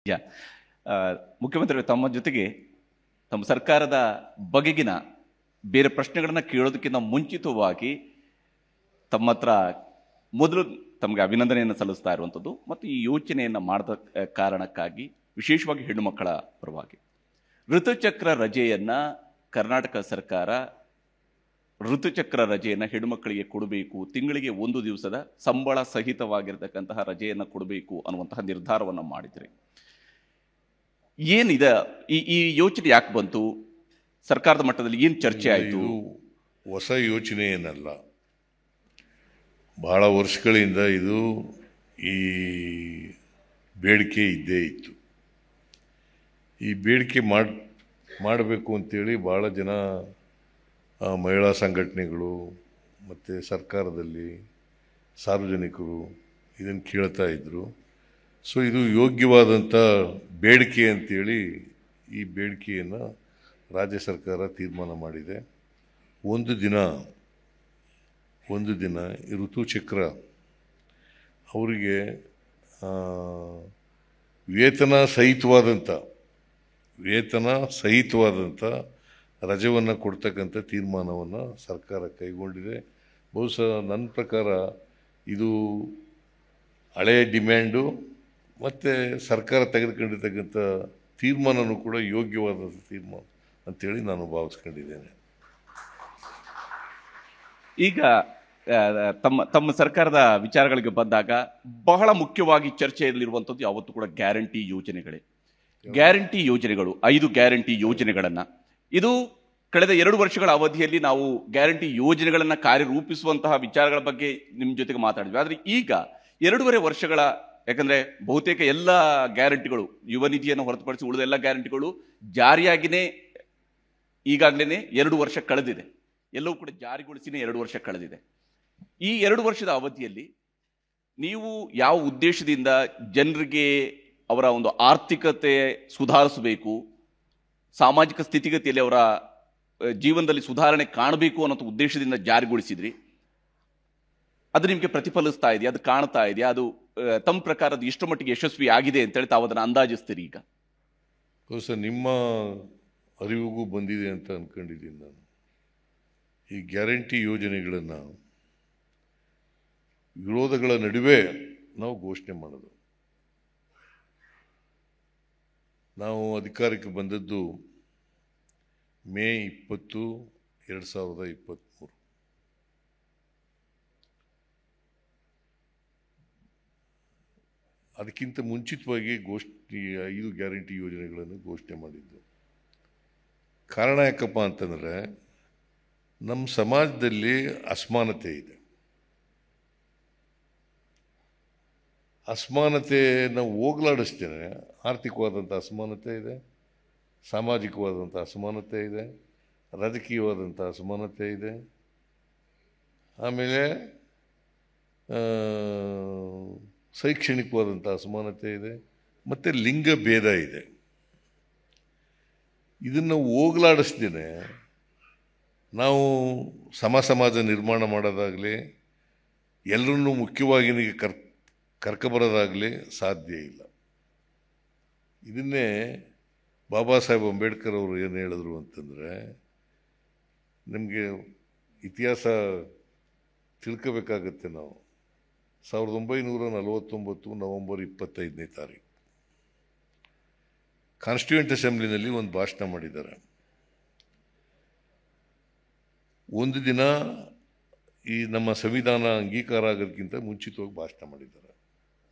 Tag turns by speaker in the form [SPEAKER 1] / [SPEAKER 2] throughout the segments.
[SPEAKER 1] ಯಾ ಮುಖ್ಯಮಂತ್ರಿ ತಮ್ಮ ಜೊತೆಗೆ ತಮ್ಮ ಸರ್ಕಾರದ ಬಗೆಗಿನ ಬೇರೆ ಪ್ರಶ್ನೆಗಳನ್ನ ಕೇಳೋದಕ್ಕಿಂತ ಮುಂಚಿತವಾಗಿ ತಮ್ಮ ಹತ್ರ ಮೊದಲು ತಮಗೆ ಅಭಿನಂದನೆಯನ್ನು ಸಲ್ಲಿಸ್ತಾ ಇರುವಂಥದ್ದು ಮತ್ತು ಈ ಯೋಚನೆಯನ್ನು ಮಾಡಿದ ಕಾರಣಕ್ಕಾಗಿ ವಿಶೇಷವಾಗಿ ಹೆಣ್ಣು ಮಕ್ಕಳ ಪರವಾಗಿ ಋತುಚಕ್ರ ರಜೆಯನ್ನ ಕರ್ನಾಟಕ ಸರ್ಕಾರ ಋತುಚಕ್ರ ರಜೆಯನ್ನು ಹೆಣ್ಣು ಮಕ್ಕಳಿಗೆ ಕೊಡಬೇಕು, ತಿಂಗಳಿಗೆ 1 ದಿವಸದ ಸಂಬಳ ಸಹಿತವಾಗಿರ್ತಕ್ಕಂತಹ ರಜೆಯನ್ನು ಕೊಡಬೇಕು ಅನ್ನುವಂತಹ ನಿರ್ಧಾರವನ್ನು ಮಾಡಿದ್ರಿ. ಏನಿದೆ ಈ ಯೋಚನೆ ಯಾಕೆ ಬಂತು? ಸರ್ಕಾರದ ಮಟ್ಟದಲ್ಲಿ ಏನು ಚರ್ಚೆ ಆಯಿತು?
[SPEAKER 2] ಹೊಸ ಯೋಚನೆ ಏನಲ್ಲ, ಬಹಳ ವರ್ಷಗಳಿಂದ ಇದು ಈ ಬೇಡಿಕೆ ಇದ್ದೇ ಇತ್ತು. ಈ ಬೇಡಿಕೆ ಮಾಡಬೇಕು ಅಂತೇಳಿ ಭಾಳ ಜನ ಮಹಿಳಾ ಸಂಘಟನೆಗಳು ಮತ್ತು ಸರ್ಕಾರದಲ್ಲಿ ಸಾರ್ವಜನಿಕರು ಇದನ್ನು ಕೇಳ್ತಾ ಇದ್ದರು. ಸೊ ಇದು ಯೋಗ್ಯವಾದಂಥ ಬೇಡಿಕೆ ಅಂತೇಳಿ ಈ ಬೇಡಿಕೆಯನ್ನು ರಾಜ್ಯ ಸರ್ಕಾರ ತೀರ್ಮಾನ ಮಾಡಿದೆ. ಒಂದು ದಿನ ಈ ಋತುಚಕ್ರ ಅವರಿಗೆ ವೇತನ ಸಹಿತವಾದಂಥ ರಜೆಯನ್ನು ಕೊಡ್ತಕ್ಕಂಥ ತೀರ್ಮಾನವನ್ನು ಸರ್ಕಾರ ಕೈಗೊಂಡಿದೆ. ಬಹುಶಃ ನನ್ನ ಪ್ರಕಾರ ಇದು ಹಳೆಯ ಡಿಮ್ಯಾಂಡು ಮತ್ತು ಸರ್ಕಾರ ತೆಗೆದುಕೊಂಡಿರ್ತಕ್ಕಂಥ ತೀರ್ಮಾನವೂ ಕೂಡ ಯೋಗ್ಯವಾದಂಥ ತೀರ್ಮಾನ ಅಂತೇಳಿ ನಾನು ಭಾವಿಸ್ಕೊಂಡಿದ್ದೇನೆ.
[SPEAKER 1] ಈಗ ತಮ್ಮ ಸರ್ಕಾರದ ವಿಚಾರಗಳಿಗೆ ಬಂದಾಗ ಬಹಳ ಮುಖ್ಯವಾಗಿ ಚರ್ಚೆಯಲ್ಲಿರುವಂಥದ್ದು ಯಾವತ್ತೂ ಕೂಡ ಗ್ಯಾರಂಟಿ ಯೋಜನೆಗಳು. 5 ಗ್ಯಾರಂಟಿ ಯೋಜನೆಗಳನ್ನ ಇದು ಕಳೆದ 2 ವರ್ಷಗಳ ಅವಧಿಯಲ್ಲಿ ನಾವು ಗ್ಯಾರಂಟಿ ಯೋಜನೆಗಳನ್ನ ಕಾರ್ಯರೂಪಿಸುವಂತಹ ವಿಚಾರಗಳ ಬಗ್ಗೆ ನಿಮ್ಮ ಜೊತೆಗೆ ಮಾತಾಡಿದ್ವಿ. ಆದರೆ ಈಗ 2.5 ವರ್ಷಗಳ, ಯಾಕಂದ್ರೆ ಬಹುತೇಕ ಎಲ್ಲ ಗ್ಯಾರಂಟಿಗಳು, ಯುವ ನಿಧಿಯನ್ನು ಹೊರತುಪಡಿಸಿ ಉಳಿದ ಎಲ್ಲ ಗ್ಯಾರಂಟಿಗಳು ಜಾರಿಯಾಗಿನೇ ಈಗಾಗಲೇ 2 ವರ್ಷ ಕಳೆದಿದೆ. ಎಲ್ಲವೂ ಕೂಡ ಜಾರಿಗೊಳಿಸಿನೇ 2 ವರ್ಷ ಕಳೆದಿದೆ. ಈ 2 ವರ್ಷದ ಅವಧಿಯಲ್ಲಿ ನೀವು ಯಾವ ಉದ್ದೇಶದಿಂದ ಜನರಿಗೆ ಅವರ ಒಂದು ಆರ್ಥಿಕತೆ ಸುಧಾರಿಸಬೇಕು, ಸಾಮಾಜಿಕ ಸ್ಥಿತಿಗತಿಯಲ್ಲಿ ಅವರ ಜೀವನದಲ್ಲಿ ಸುಧಾರಣೆ ಕಾಣಬೇಕು ಅನ್ನೋ ಉದ್ದೇಶದಿಂದ ಜಾರಿಗೊಳಿಸಿದ್ರಿ? ಅದು ನಿಮಗೆ ಪ್ರತಿಫಲಿಸ್ತಾ ಇದೆಯಾ? ಅದು ಕಾಣ್ತಾ ಇದೆಯಾ? ಅದು ತಮ್ಮ ಪ್ರಕಾರ ಅದು ಎಷ್ಟು ಮಟ್ಟಿಗೆ ಯಶಸ್ವಿ ಆಗಿದೆ ಅಂತೇಳಿ ತಾವು ಅದನ್ನು ಅಂದಾಜಿಸ್ತೀರಿ? ಈಗ
[SPEAKER 2] ಬಹುಶಃ ನಿಮ್ಮ ಅರಿವಿಗೂ ಬಂದಿದೆ ಅಂತ ಅಂದ್ಕೊಂಡಿದ್ದೀನಿ ನಾನು. ಈ ಗ್ಯಾರಂಟಿ ಯೋಜನೆಗಳನ್ನು ವಿರೋಧಗಳ ನಡುವೆ ನಾವು ಘೋಷಣೆ ಮಾಡೋದು. ನಾವು ಅಧಿಕಾರಕ್ಕೆ ಬಂದದ್ದು ಮೇ 20, 2023. ಅದಕ್ಕಿಂತ ಮುಂಚಿತವಾಗಿ 5 ಗ್ಯಾರಂಟಿ ಯೋಜನೆಗಳನ್ನು ಘೋಷಣೆ ಮಾಡಿದ್ದು. ಕಾರಣ ಯಾಕಪ್ಪ ಅಂತಂದರೆ, ನಮ್ಮ ಸಮಾಜದಲ್ಲಿ ಅಸಮಾನತೆ ಇದೆ. ಅಸಮಾನತೆಯನ್ನು ಹೋಗಲಾಡಿಸ್ತೇನೆ. ಆರ್ಥಿಕವಾದಂಥ ಅಸಮಾನತೆ ಇದೆ, ಸಾಮಾಜಿಕವಾದಂಥ ಅಸಮಾನತೆ ಇದೆ, ರಾಜಕೀಯವಾದಂಥ ಅಸಮಾನತೆ ಇದೆ, ಆಮೇಲೆ ಶೈಕ್ಷಣಿಕವಾದಂಥ ಅಸಮಾನತೆ ಇದೆ, ಮತ್ತು ಲಿಂಗ ಭೇದ ಇದೆ. ಇದನ್ನು ಹೋಗಲಾಡಿಸ್ದೇನೆ ನಾವು ಸಮಾಜ ನಿರ್ಮಾಣ ಮಾಡೋದಾಗಲಿ, ಎಲ್ಲರನ್ನೂ ಮುಖ್ಯವಾಗಿ ಕರ್ಕೊಬರೋದಾಗಲಿ ಸಾಧ್ಯ ಇಲ್ಲ. ಇದನ್ನೇ ಬಾಬಾ ಸಾಹೇಬ್ ಅಂಬೇಡ್ಕರ್ ಅವರು ಏನು ಹೇಳಿದ್ರು ಅಂತಂದರೆ, ನಿಮಗೆ ಇತಿಹಾಸ ತಿಳ್ಕೋಬೇಕಾಗತ್ತೆ. ನಾವು 1949 ನವೆಂಬರ್ 25ನೇ ತಾರೀಕು ಕಾನ್ಸ್ಟಿಟ್ಯೂಯೆಂಟ್ ಅಸೆಂಬ್ಲಿನಲ್ಲಿ ಒಂದು ಭಾಷಣ ಮಾಡಿದ್ದಾರೆ. ಒಂದು ದಿನ ಈ ನಮ್ಮ ಸಂವಿಧಾನ ಅಂಗೀಕಾರ ಆಗೋದಕ್ಕಿಂತ ಮುಂಚಿತವಾಗಿ ಭಾಷಣ ಮಾಡಿದ್ದಾರೆ.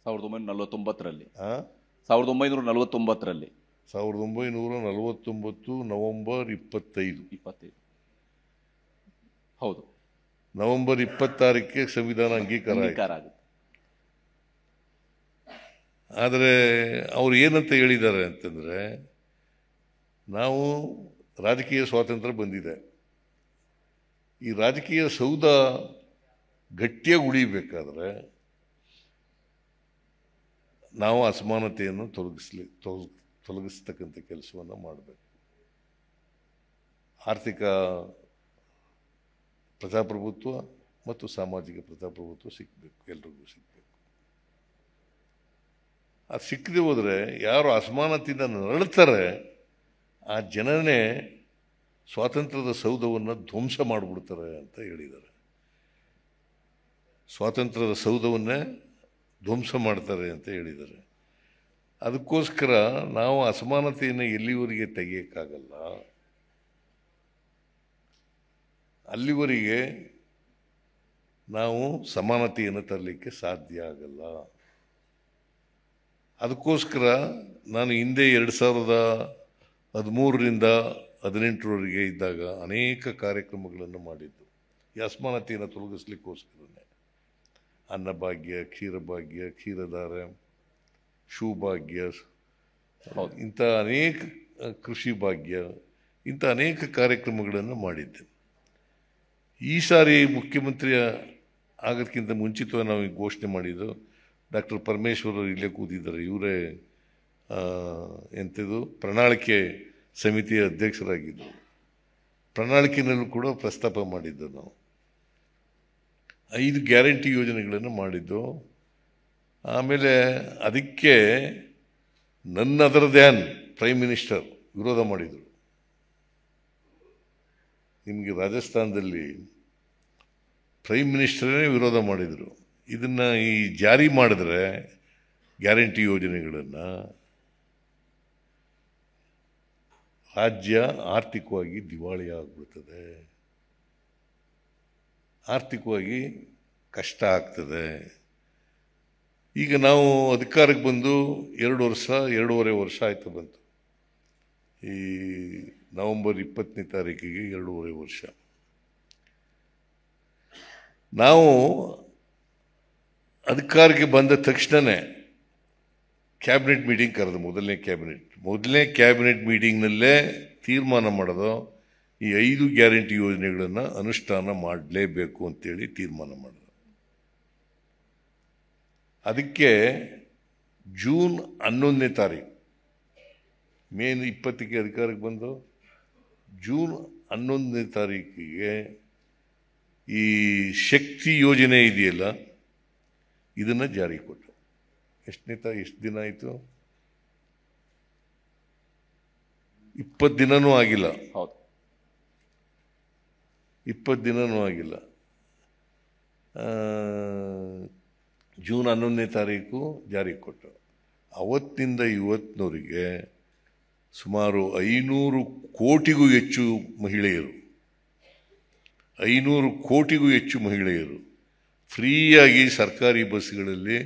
[SPEAKER 1] 1949ರಲ್ಲಿ
[SPEAKER 2] 1949 ನವೆಂಬರ್ 25.
[SPEAKER 1] ಹೌದು,
[SPEAKER 2] ನವೆಂಬರ್ 26ಕ್ಕೆ ಸಂವಿಧಾನ ಅಂಗೀಕಾರ ಆಗುತ್ತೆ. ಆದರೆ ಅವರು ಏನಂತ ಹೇಳಿದ್ದಾರೆ ಅಂತಂದರೆ, ನಾವು ರಾಜಕೀಯ ಸ್ವಾತಂತ್ರ್ಯ ಬಂದಿದೆ, ಈ ರಾಜಕೀಯ ಸೌಧ ಗಟ್ಟಿಯಾಗಿ ಉಳಿಬೇಕಾದ್ರೆ ನಾವು ಅಸಮಾನತೆಯನ್ನು ತೊಲಗಿಸ್ತಕ್ಕಂಥ ಕೆಲಸವನ್ನು ಮಾಡಬೇಕು. ಆರ್ಥಿಕ ಪ್ರಜಾಪ್ರಭುತ್ವ ಮತ್ತು ಸಾಮಾಜಿಕ ಪ್ರಜಾಪ್ರಭುತ್ವ ಸಿಗಬೇಕು, ಎಲ್ರಿಗೂ ಸಿಗಬೇಕು. ಅದು ಸಿಕ್ಕದೆ ಹೋದರೆ ಯಾರು ಅಸಮಾನತೆಯಿಂದ ನರಳ್ತಾರೆ ಆ ಜನನೇ ಸ್ವಾತಂತ್ರ್ಯದ ಸೌಧವನ್ನು ಧ್ವಂಸ ಮಾಡಿಬಿಡ್ತಾರೆ ಅಂತ ಹೇಳಿದ್ದಾರೆ. ಸ್ವಾತಂತ್ರ್ಯದ ಸೌಧವನ್ನೇ ಧ್ವಂಸ ಮಾಡ್ತಾರೆ ಅಂತ ಹೇಳಿದ್ದಾರೆ. ಅದಕ್ಕೋಸ್ಕರ ನಾವು ಅಸಮಾನತೆಯನ್ನು ಎಲ್ಲಿವರೆಗೆ ತೆಗೆಯೋಕ್ಕಾಗಲ್ಲ, ಅಲ್ಲಿವರೆಗೆ ನಾವು ಸಮಾನತೆಯನ್ನು ತರಲಿಕ್ಕೆ ಸಾಧ್ಯ ಆಗಲ್ಲ. ಅದಕ್ಕೋಸ್ಕರ ನಾನು ಹಿಂದೆ 2013ರಿಂದ 2018ರವರೆಗೆ ಇದ್ದಾಗ ಅನೇಕ ಕಾರ್ಯಕ್ರಮಗಳನ್ನು ಮಾಡಿದ್ದು ಈ ಅಸಮಾನತೆಯನ್ನು ತೊಲಗಿಸ್ಲಿಕ್ಕೋಸ್ಕರನೇ. ಅನ್ನಭಾಗ್ಯ, ಕ್ಷೀರಭಾಗ್ಯ, ಕ್ಷೀರಧಾರ, ಶೂಭಾಗ್ಯ, ಇಂಥ ಅನೇಕ ಕೃಷಿ ಭಾಗ್ಯ, ಇಂಥ ಅನೇಕ ಕಾರ್ಯಕ್ರಮಗಳನ್ನು ಮಾಡಿದ್ದೆ. ಈ ಸಾರಿ ಮುಖ್ಯಮಂತ್ರಿ ಆಗೋದಕ್ಕಿಂತ ಮುಂಚಿತವಾಗಿ ನಾವು ಘೋಷಣೆ ಮಾಡಿದ್ದು ಡಾಕ್ಟರ್ ಪರಮೇಶ್ವರ್ ಇಲ್ಲೇ ಕೂತಿದ್ದಾರೆ. ಇವರೇ ಎಂಥದ್ದು ಪ್ರಣಾಳಿಕೆ ಸಮಿತಿಯ ಅಧ್ಯಕ್ಷರಾಗಿದ್ದರು. ಪ್ರಣಾಳಿಕೆಯಲ್ಲೂ ಕೂಡ ಪ್ರಸ್ತಾಪ ಮಾಡಿದ್ದು ನಾವು 5 ಗ್ಯಾರಂಟಿ ಯೋಜನೆಗಳನ್ನು ಮಾಡಿದ್ದು. ಆಮೇಲೆ ಅದಕ್ಕೆ ನನ್ನ ಅದರ್ ದ್ಯಾನ್ ಪ್ರೈಮ್ ಮಿನಿಸ್ಟರ್ ವಿರೋಧ ಮಾಡಿದರು. ನಿಮಗೆ ರಾಜಸ್ಥಾನದಲ್ಲಿ ಪ್ರೈಮ್ ಮಿನಿಸ್ಟರೇ ವಿರೋಧ ಮಾಡಿದರು. ಇದನ್ನು ಈ ಜಾರಿ ಮಾಡಿದ್ರೆ ಗ್ಯಾರಂಟಿ ಯೋಜನೆಗಳನ್ನು ರಾಜ್ಯ ಆರ್ಥಿಕವಾಗಿ ದಿವಾಳಿ ಆಗಿಬಿಡ್ತದೆ, ಆರ್ಥಿಕವಾಗಿ ಕಷ್ಟ ಆಗ್ತದೆ. ಈಗ ನಾವು ಅಧಿಕಾರಕ್ಕೆ ಬಂದು 2.5 ವರ್ಷ ಆಯ್ತು ಬಂತು. ಈ ನವೆಂಬರ್ 20ನೇ ತಾರೀಕಿಗೆ 2.5 ವರ್ಷ. ನಾವು ಅಧಿಕಾರಕ್ಕೆ ಬಂದ ತಕ್ಷಣವೇ ಕ್ಯಾಬಿನೆಟ್ ಮೀಟಿಂಗ್ ಕರೆದು ಮೊದಲನೇ ಕ್ಯಾಬಿನೆಟ್ ಮೀಟಿಂಗ್ನಲ್ಲೇ ತೀರ್ಮಾನ ಮಾಡೋದು ಈ 5 ಗ್ಯಾರಂಟಿ ಯೋಜನೆಗಳನ್ನು ಅನುಷ್ಠಾನ ಮಾಡಲೇಬೇಕು ಅಂತೇಳಿ ತೀರ್ಮಾನ ಮಾಡೋದು. ಅದಕ್ಕೆ ಜೂನ್ 11ನೇ ತಾರೀಕು, ಮೇ 20ಕ್ಕೆ ಅಧಿಕಾರಕ್ಕೆ ಬಂದು ಜೂನ್ 11ನೇ ತಾರೀಕಿಗೆ ಈ ಶಕ್ತಿ ಯೋಜನೆ ಇದೆಯಲ್ಲ ಇದನ್ನು ಜಾರಿ ಕೊಟ್ಟು ಎಷ್ಟು ದಿನ ಆಯಿತು? 20 ದಿನನೂ ಆಗಿಲ್ಲ.
[SPEAKER 1] ಹೌದು,
[SPEAKER 2] 20 ದಿನನೂ ಆಗಿಲ್ಲ. ಜೂನ್ 11ನೇ ತಾರೀಕು ಜಾರಿ ಕೊಟ್ಟು ಅವತ್ತಿಂದ ಇವತ್ತಿನವರೆಗೆ ಸುಮಾರು 500 ಕೋಟಿಗೂ ಹೆಚ್ಚು ಮಹಿಳೆಯರು 500 ಕೋಟಿಗೂ ಹೆಚ್ಚು ಮಹಿಳೆಯರು ಫ್ರೀಯಾಗಿ ಸರ್ಕಾರಿ ಬಸ್ಗಳಲ್ಲಿ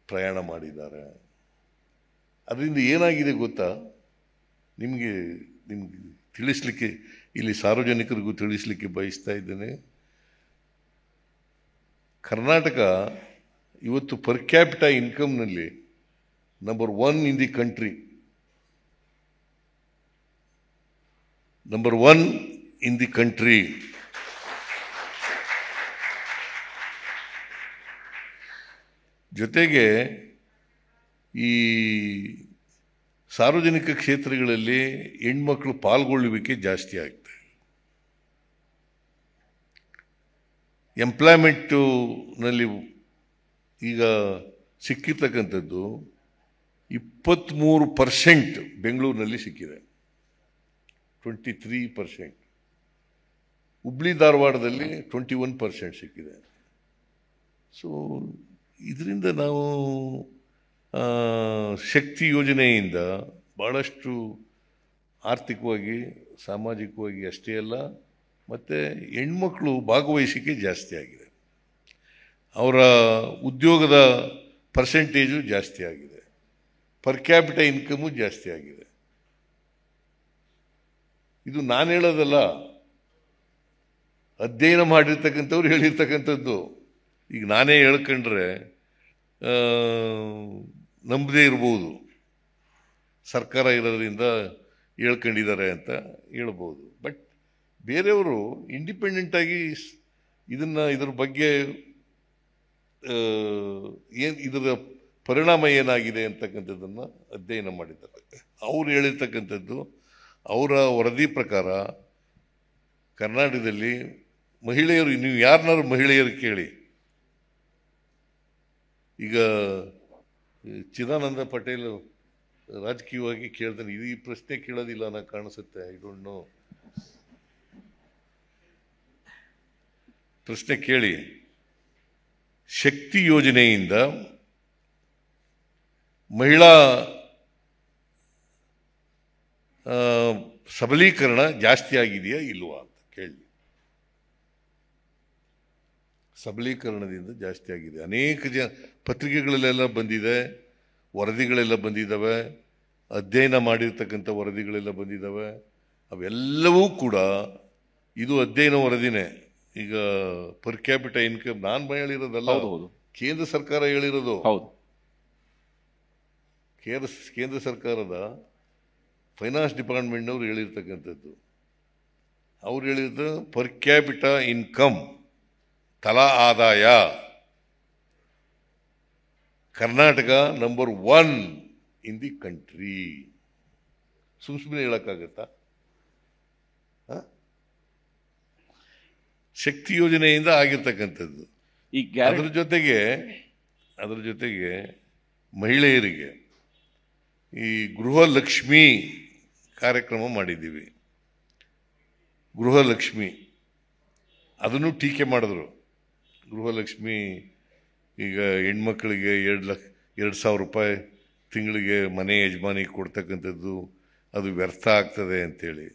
[SPEAKER 2] ಪ್ರಯಾಣ ಮಾಡಿದ್ದಾರೆ. ಅದರಿಂದ ಏನಾಗಿದೆ ಗೊತ್ತಾ? ನಿಮಗೆ ತಿಳಿಸ್ಲಿಕ್ಕೆ ಇಲ್ಲಿ ಸಾರ್ವಜನಿಕರಿಗೂ ತಿಳಿಸ್ಲಿಕ್ಕೆ ಬಯಸ್ತಾ ಇದ್ದೇನೆ. ಕರ್ನಾಟಕ ಇವತ್ತು ಪರ್ ಕ್ಯಾಪಿಟಾ ಇನ್ಕಮ್ನಲ್ಲಿ number 1 in the country, number 1 in the country. ಜೊತೆಗೆ ಈ ಸಾರ್ವಜನಿಕ ಕ್ಷೇತ್ರಗಳಲ್ಲಿ ಹೆಣ್ಮಕ್ಳು ಪಾಲ್ಗೊಳ್ಳುವಿಕೆ ಜಾಸ್ತಿ ಆಗ್ತದೆ. ಎಂಪ್ಲಾಯ್ಮೆಂಟ್ನಲ್ಲಿ ಈಗ ಸಿಕ್ಕಿರ್ತಕ್ಕಂಥದ್ದು 23% ಬೆಂಗಳೂರಿನಲ್ಲಿ ಸಿಕ್ಕಿದೆ, 23%. ಹುಬ್ಳಿ ಧಾರವಾಡದಲ್ಲಿ 21% ಸಿಕ್ಕಿದೆ. ಸೊ ಇದರಿಂದ ನಾವು ಶಕ್ತಿ ಯೋಜನೆಯಿಂದ ಭಾಳಷ್ಟು ಆರ್ಥಿಕವಾಗಿ ಸಾಮಾಜಿಕವಾಗಿ ಅಷ್ಟೇ ಅಲ್ಲ, ಮತ್ತು ಹೆಣ್ಮಕ್ಳು ಭಾಗವಹಿಸಿಕೆ ಜಾಸ್ತಿ ಆಗಿದೆ, ಅವರ ಉದ್ಯೋಗದ ಪರ್ಸೆಂಟೇಜು ಜಾಸ್ತಿ ಆಗಿದೆ, ಪರ್ ಕ್ಯಾಪಿಟಾ ಇನ್ಕಮು ಜಾಸ್ತಿ ಆಗಿದೆ. ಇದು ನಾನು ಹೇಳೋದಲ್ಲ, ಅಧ್ಯಯನ ಮಾಡಿರ್ತಕ್ಕಂಥವ್ರು ಹೇಳಿರ್ತಕ್ಕಂಥದ್ದು. ಈಗ ನಾನೇ ಹೇಳ್ಕೊಂಡ್ರೆ ನಂಬದೇ ಇರ್ಬೋದು, ಸರ್ಕಾರ ಇರೋದ್ರಿಂದ ಹೇಳ್ಕೊಂಡಿದ್ದಾರೆ ಅಂತ ಹೇಳ್ಬೋದು. ಬಟ್ ಬೇರೆಯವರು ಇಂಡಿಪೆಂಡೆಂಟಾಗಿ ಇದರ ಬಗ್ಗೆ ಇದರ ಪರಿಣಾಮ ಏನಾಗಿದೆ ಅಂತಕ್ಕಂಥದ್ದನ್ನು ಅಧ್ಯಯನ ಮಾಡಿದ್ದಾರೆ. ಅವರು ಹೇಳಿರ್ತಕ್ಕಂಥದ್ದು, ಅವರ ವರದಿ ಪ್ರಕಾರ ಕರ್ನಾಟಕದಲ್ಲಿ ಮಹಿಳೆಯರು, ನೀವು ಯಾರನ್ನಾರು ಮಹಿಳೆಯರು ಕೇಳಿ, ಈಗ ಚಿದಾನಂದ ಪಟೇಲ್ ರಾಜಕೀಯವಾಗಿ ಕೇಳ್ತಾನೆ, ಇದು ಈ ಪ್ರಶ್ನೆ ಕೇಳೋದಿಲ್ಲ ನಾ ಕಾಣಿಸುತ್ತೆ. I don't know. ಪ್ರಶ್ನೆ ಕೇಳಿ. ಶಕ್ತಿ ಯೋಜನೆಯಿಂದ ಮಹಿಳಾ ಸಬಲೀಕರಣ ಜಾಸ್ತಿ ಆಗಿದೆಯಾ ಇಲ್ವಾ ಅಂತ ಕೇಳಿ. ಸಬಲೀಕರಣದಿಂದ ಜಾಸ್ತಿ ಆಗಿದೆ. ಅನೇಕ ಪತ್ರಿಕೆಗಳಲ್ಲೆಲ್ಲ ಬಂದಿದೆ, ವರದಿಗಳೆಲ್ಲ ಬಂದಿದ್ದಾವೆ, ಅಧ್ಯಯನ ಮಾಡಿರ್ತಕ್ಕಂಥ ವರದಿಗಳೆಲ್ಲ ಬಂದಿದ್ದಾವೆ. ಅವೆಲ್ಲವೂ ಕೂಡ ಇದು ಅಧ್ಯಯನ ವರದಿನೇ. ಈಗ ಪರ್ ಕ್ಯಾಪಿಟಲ್ ಇನ್ಕಮ್ ನಾನು ಹೇಳಿರೋದಲ್ಲ, ಕೇಂದ್ರ ಸರ್ಕಾರ ಹೇಳಿರೋದು. ಕೇಂದ್ರ ಸರ್ಕಾರದ ಫೈನಾನ್ಸ್ ಡಿಪಾರ್ಟ್ಮೆಂಟ್ನವ್ರು ಹೇಳಿರ್ತಕ್ಕಂಥದ್ದು. ಅವ್ರು ಹೇಳಿದ್ದು ಪರ್ ಕ್ಯಾಪಿಟಲ್ ಇನ್ಕಮ್, ತಲಾ ಆದಾಯ, Karnataka number 1 in the country. ಸುಮ್ಮನೆ ಹೇಳಕ್ಕಾಗತ್ತಾ? ಶಕ್ತಿ ಯೋಜನೆಯಿಂದ ಆಗಿರ್ತಕ್ಕಂಥದ್ದು. ಅದರ ಜೊತೆಗೆ ಮಹಿಳೆಯರಿಗೆ ಈ ಗೃಹಲಕ್ಷ್ಮಿ ಕಾರ್ಯಕ್ರಮ ಮಾಡಿದ್ದೀವಿ. ಗೃಹಲಕ್ಷ್ಮಿ ಅದನ್ನು ಟೀಕೆ ಮಾಡಿದ್ರು. ಗೃಹಲಕ್ಷ್ಮಿ ಈಗ ಹೆಣ್ಮಕ್ಳಿಗೆ 2,000 ರೂಪಾಯಿ ತಿಂಗಳಿಗೆ ಮನೆ ಯಜಮಾನಿಗೆ ಕೊಡ್ತಕ್ಕಂಥದ್ದು, ಅದು ವ್ಯರ್ಥ ಆಗ್ತದೆ ಅಂತೇಳಿ.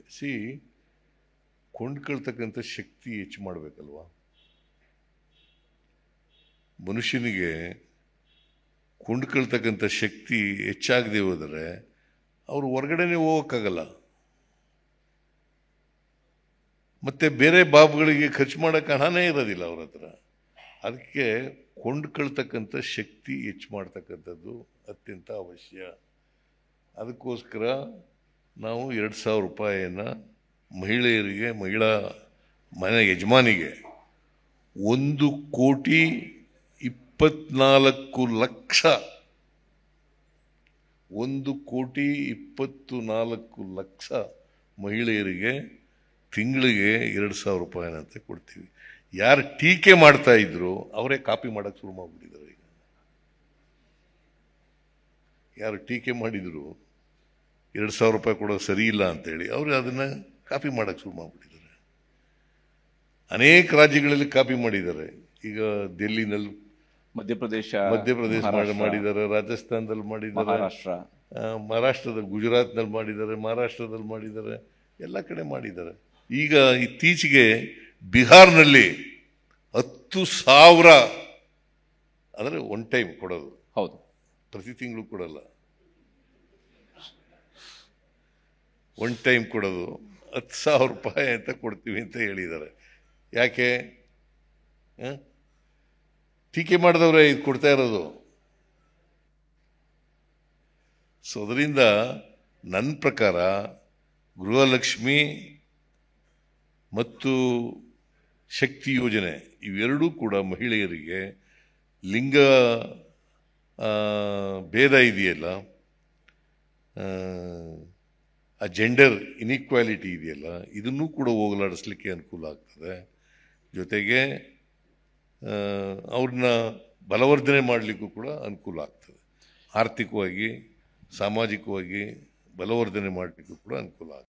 [SPEAKER 2] ಕೊಂಡ್ಕೊಳ್ತಕ್ಕಂಥ ಶಕ್ತಿ ಹೆಚ್ಚು ಮಾಡಬೇಕಲ್ವಾ? ಮನುಷ್ಯನಿಗೆ ಕೊಂಡ್ಕೊಳ್ತಕ್ಕಂಥ ಶಕ್ತಿ ಹೆಚ್ಚಾಗದೆ ಹೋದರೆ ಅವರು ಹೊರಗಡೆನೆ ಹೋಗೋಕ್ಕಾಗಲ್ಲ. ಮತ್ತೆ ಬೇರೆ ಬಾಬುಗಳಿಗೆ ಖರ್ಚು ಮಾಡೋಕ್ಕೆ ಹಣನೇ ಇರೋದಿಲ್ಲ ಅವ್ರ ಹತ್ರ. ಅದಕ್ಕೆ ಕೊಂಡ್ಕೊಳ್ತಕ್ಕಂಥ ಶಕ್ತಿ ಹೆಚ್ಚು ಮಾಡ್ತಕ್ಕಂಥದ್ದು ಅತ್ಯಂತ ಅವಶ್ಯ. ಅದಕ್ಕೋಸ್ಕರ ನಾವು 2,000 ರೂಪಾಯಿಯನ್ನು ಮಹಿಳೆಯರಿಗೆ, ಮಹಿಳಾ ಮನೆ ಯಜಮಾನಿಗೆ 1,24,00,000 1,24,00,000 ಮಹಿಳೆಯರಿಗೆ ತಿಂಗಳಿಗೆ 2,000 ರೂಪಾಯಿನಂತೆ ಕೊಡ್ತೀವಿ. ಯಾರು ಟೀಕೆ ಮಾಡ್ತಾ ಇದ್ರು ಅವರೇ ಕಾಪಿ ಮಾಡಕ್ಕೆ ಶುರು ಮಾಡಿಬಿಟ್ಟಿದ್ದಾರೆ. ಈಗ ಯಾರು ಟೀಕೆ ಮಾಡಿದ್ರು 2,000 ರೂಪಾಯಿ ಕೊಡೋದು ಸರಿ ಇಲ್ಲ ಅಂತೇಳಿ ಅವರು ಅದನ್ನ ಕಾಪಿ ಮಾಡಕ್ಕೆ ಶುರು ಮಾಡಿಬಿಟ್ಟಿದ್ದಾರೆ. ಅನೇಕ ರಾಜ್ಯಗಳಲ್ಲಿ ಕಾಪಿ ಮಾಡಿದ್ದಾರೆ. ಈಗ ಡೆಲ್ಲಿನಲ್ಲಿ, ಮಧ್ಯಪ್ರದೇಶ ಮಾಡಿದ್ದಾರೆ, ರಾಜಸ್ಥಾನದಲ್ಲಿ ಮಾಡಿದ್ದಾರೆ, ಮಹಾರಾಷ್ಟ್ರದಲ್ಲಿ, ಗುಜರಾತ್ನಲ್ಲಿ ಮಾಡಿದ್ದಾರೆ, ಮಹಾರಾಷ್ಟ್ರದಲ್ಲಿ ಮಾಡಿದ್ದಾರೆ, ಎಲ್ಲ ಕಡೆ ಮಾಡಿದ್ದಾರೆ. ಈಗ ಇತ್ತೀಚೆಗೆ ಬಿಹಾರ್ನಲ್ಲಿ 10,000 ಅಂದರೆ ಒನ್ ಟೈಮ್ ಕೊಡೋದು. ಹೌದು, ಪ್ರತಿ ತಿಂಗಳು ಕೊಡಲ್ಲ, ಒನ್ ಟೈಮ್ ಕೊಡೋದು. 10,000 ರೂಪಾಯಿ ಅಂತ ಕೊಡ್ತೀವಿ ಅಂತ ಹೇಳಿದ್ದಾರೆ. ಯಾಕೆ? ಟೀಕೆ ಮಾಡಿದವ್ರೆ ಇದು ಕೊಡ್ತಾ ಇರೋದು. ಸೊ ಅದರಿಂದ ನನ್ನ ಪ್ರಕಾರ ಗೃಹಲಕ್ಷ್ಮಿ ಮತ್ತು ಶಕ್ತಿ ಯೋಜನೆ ಇವೆರಡೂ ಕೂಡ ಮಹಿಳೆಯರಿಗೆ ಲಿಂಗ ಭೇದ ಇದೆಯಲ್ಲ, ಆ ಜೆಂಡರ್ ಇನ್ಇಕ್ವಾಲಿಟಿ ಇದೆಯಲ್ಲ, ಇದನ್ನೂ ಕೂಡ ಹೋಗಲಾಡಿಸ್ಲಿಕ್ಕೆ ಅನುಕೂಲ ಆಗ್ತದೆ. ಜೊತೆಗೆ ಅವ್ರನ್ನ ಬಲವರ್ಧನೆ ಮಾಡಲಿಕ್ಕೂ ಕೂಡ ಅನುಕೂಲ ಆಗ್ತದೆ. ಆರ್ಥಿಕವಾಗಿ, ಸಾಮಾಜಿಕವಾಗಿ ಬಲವರ್ಧನೆ ಮಾಡಲಿಕ್ಕೂ ಕೂಡ ಅನುಕೂಲ ಆಗ್ತದೆ.